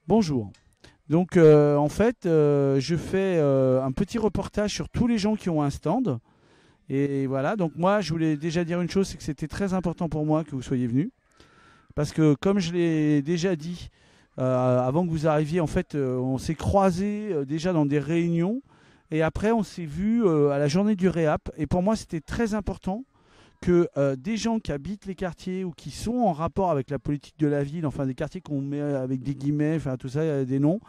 Bonjour. Donc en fait, je fais un petit reportage sur tous les gens qui ont un stand. Et voilà, donc moi je voulais déjà dire une chose, c'est que c'était très important pour moi que vous soyez venus. Parce que comme je l'ai déjà dit, avant que vous arriviez, en fait, on s'est croisés déjà dans des réunions. Et après, on s'est vus à la journée du réap. Et pour moi, c'était très important que des gens qui habitent les quartiers ou qui sont en rapport avec la politique de la ville, enfin des quartiers qu'on met avec des guillemets, enfin tout ça, des noms,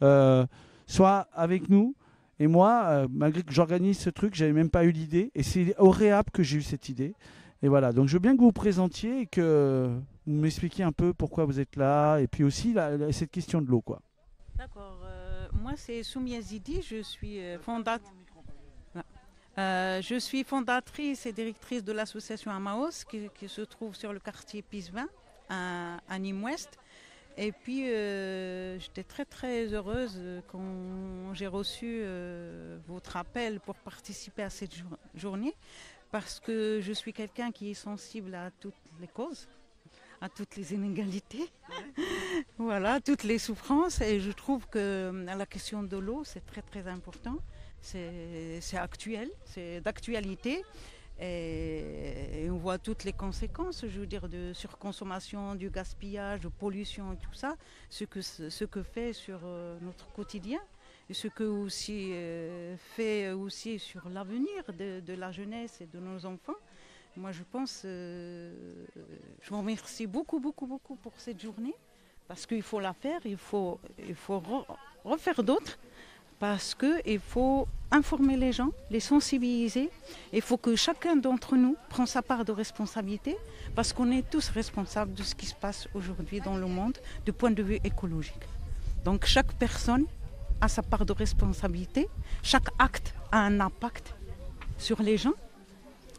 euh, soient avec nous. Et moi, malgré que j'organise ce truc, j'avais même pas eu l'idée. Et c'est au réap que j'ai eu cette idée. Et voilà, donc je veux bien que vous vous présentiez et que vous m'expliquiez un peu pourquoi vous êtes là. Et puis aussi cette question de l'eau, quoi. D'accord. Moi, c'est Soumia Zidi. Je suis fondatrice et directrice de l'association Amaos qui se trouve sur le quartier Pisevin à Nîmes-Ouest. Et puis, j'étais très très heureuse quand j'ai reçu votre appel pour participer à cette journée parce que je suis quelqu'un qui est sensible à toutes les causes, à toutes les inégalités. Voilà, toutes les souffrances. Et je trouve que la question de l'eau, c'est très très important. C'est actuel, c'est d'actualité. Et on voit toutes les conséquences, je veux dire, de surconsommation, du gaspillage, de pollution et tout ça, ce que fait sur notre quotidien et ce que aussi fait aussi sur l'avenir de la jeunesse et de nos enfants. Moi, je pense, je vous remercie beaucoup, beaucoup, beaucoup pour cette journée parce qu'il faut la faire, il faut refaire d'autres parce qu'il faut informer les gens, les sensibiliser. Il faut que chacun d'entre nous prenne sa part de responsabilité parce qu'on est tous responsables de ce qui se passe aujourd'hui dans le monde du point de vue écologique. Donc chaque personne a sa part de responsabilité, chaque acte a un impact sur les gens.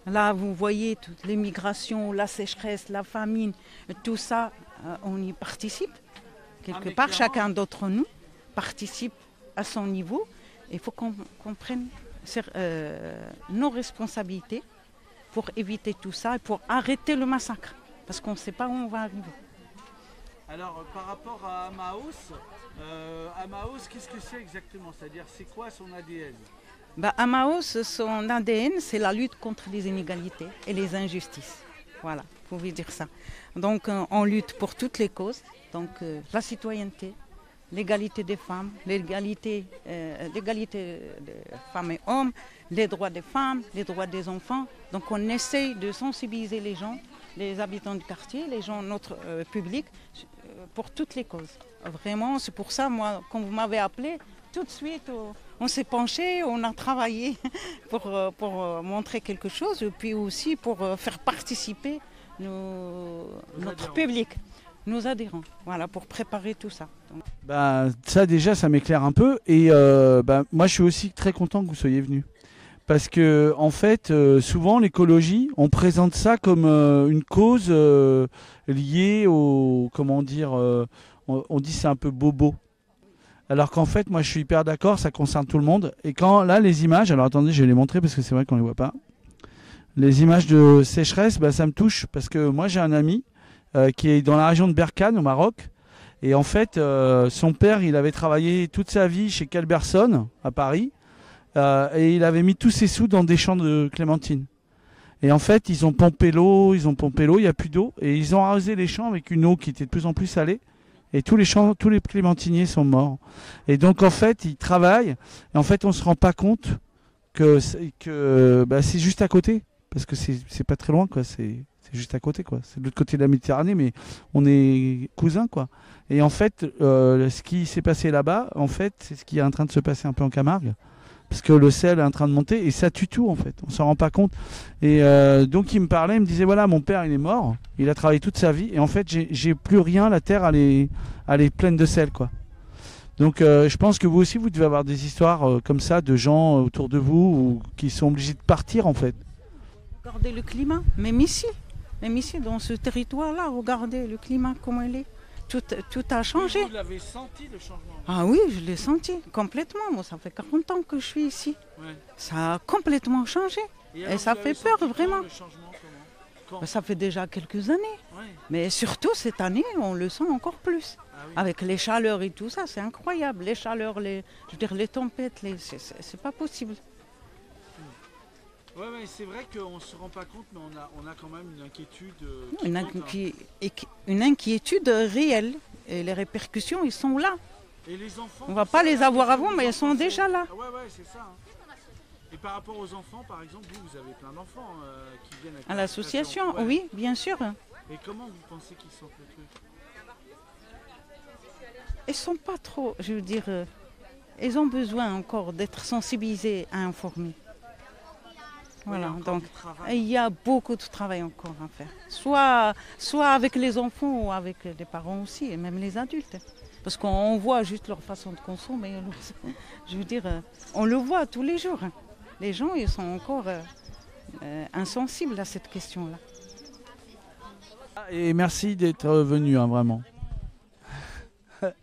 Là, vous voyez toutes les migrations, la sécheresse, la famine, tout ça, on y participe. Quelque part, chacun d'entre nous participe à son niveau. Il faut qu'on prenne nos responsabilités pour éviter tout ça et pour arrêter le massacre. Parce qu'on ne sait pas où on va arriver. Alors, par rapport à Amaos, qu'est-ce que c'est exactement? C'est-à-dire, c'est quoi son ADN? Bah, Amaos, son ADN, c'est la lutte contre les inégalités et les injustices. Voilà, vous pouvez dire ça. Donc, on lutte pour toutes les causes. Donc, la citoyenneté, l'égalité des femmes, l'égalité des femmes et hommes, les droits des femmes, les droits des enfants. Donc, on essaye de sensibiliser les gens, les habitants du quartier, les gens, notre public, pour toutes les causes. Vraiment, c'est pour ça, moi, quand vous m'avez appelé, tout de suite, on s'est penché, on a travaillé pour montrer quelque chose et puis aussi pour faire participer notre public, nos adhérents, voilà, pour préparer tout ça. Donc, Bah, ça déjà, ça m'éclaire un peu. Et bah, moi, je suis aussi très content que vous soyez venu. Parce que, en fait, souvent, l'écologie, on présente ça comme une cause liée au. Comment dire on dit c'est un peu bobo. Alors qu'en fait, moi, je suis hyper d'accord, ça concerne tout le monde. Et quand, là, les images, alors attendez, je vais les montrer parce que c'est vrai qu'on ne les voit pas. Les images de sécheresse, bah, ça me touche parce que moi, j'ai un ami qui est dans la région de Berkane, au Maroc. Et en fait, son père, il avait travaillé toute sa vie chez Calberson, à Paris. Et il avait mis tous ses sous dans des champs de clémentines. Et en fait, ils ont pompé l'eau, il n'y a plus d'eau. Et ils ont arrosé les champs avec une eau qui était de plus en plus salée. Et tous les champs, tous les clémentiniers sont morts. Et donc, en fait, ils travaillent. Et en fait, on ne se rend pas compte que bah, c'est juste à côté. Parce que c'est pas très loin, quoi. C'est juste à côté, quoi. C'est de l'autre côté de la Méditerranée, mais on est cousins, quoi. Et en fait, ce qui s'est passé là-bas, en fait, c'est ce qui est en train de se passer un peu en Camargue. Parce que le sel est en train de monter et ça tue tout, en fait. On s'en rend pas compte. Et donc, il me parlait, il me disait voilà, mon père, il est mort. Il a travaillé toute sa vie. Et en fait, j'ai plus rien. La terre, elle est pleine de sel, quoi. Donc, je pense que vous aussi, vous devez avoir des histoires comme ça de gens autour de vous qui sont obligés de partir, en fait. regardez le climat, même ici, dans ce territoire-là, regardez le climat, comment il est. Tout a changé. Vous l'avez senti, le changement? Ah oui, je l'ai senti complètement. Moi, ça fait 40 ans que je suis ici. Ouais. Ça a complètement changé. Et ça fait peur, vraiment. Le changement, comment? Ça fait déjà quelques années. Ouais. Mais surtout cette année, on le sent encore plus. Ah oui. Avec les chaleurs et tout ça, c'est incroyable. Les chaleurs, je veux dire, les tempêtes, c'est pas possible. Ouais, c'est vrai qu'on ne se rend pas compte, mais on a quand même une inquiétude. Une inquiétude réelle. Et les répercussions, ils sont là. Et les enfants, On ne va pas les avoir avant, mais ils sont déjà là. Ouais, c'est ça. Hein. Et par rapport aux enfants, par exemple, vous avez plein d'enfants qui viennent À l'association, ouais. oui, bien sûr. Et comment vous pensez qu'ils sentent le truc? Ils sont pas trop, je veux dire, ils ont besoin encore d'être sensibilisés à informer. Voilà, donc il y a beaucoup de travail encore à faire. Soit avec les enfants ou avec les parents aussi, et même les adultes. Parce qu'on voit juste leur façon de consommer. Je veux dire, on le voit tous les jours. Les gens, ils sont encore insensibles à cette question-là. Et merci d'être venu, hein, vraiment.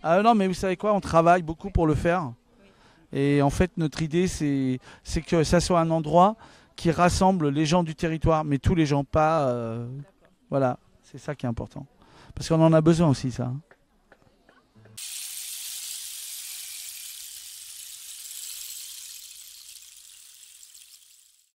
Ah non, mais vous savez quoi, on travaille beaucoup pour le faire. Et en fait, notre idée, c'est que ça soit un endroit qui rassemble les gens du territoire, mais tous les gens, pas... voilà, c'est ça qui est important. Parce qu'on en a besoin aussi, ça. Hein.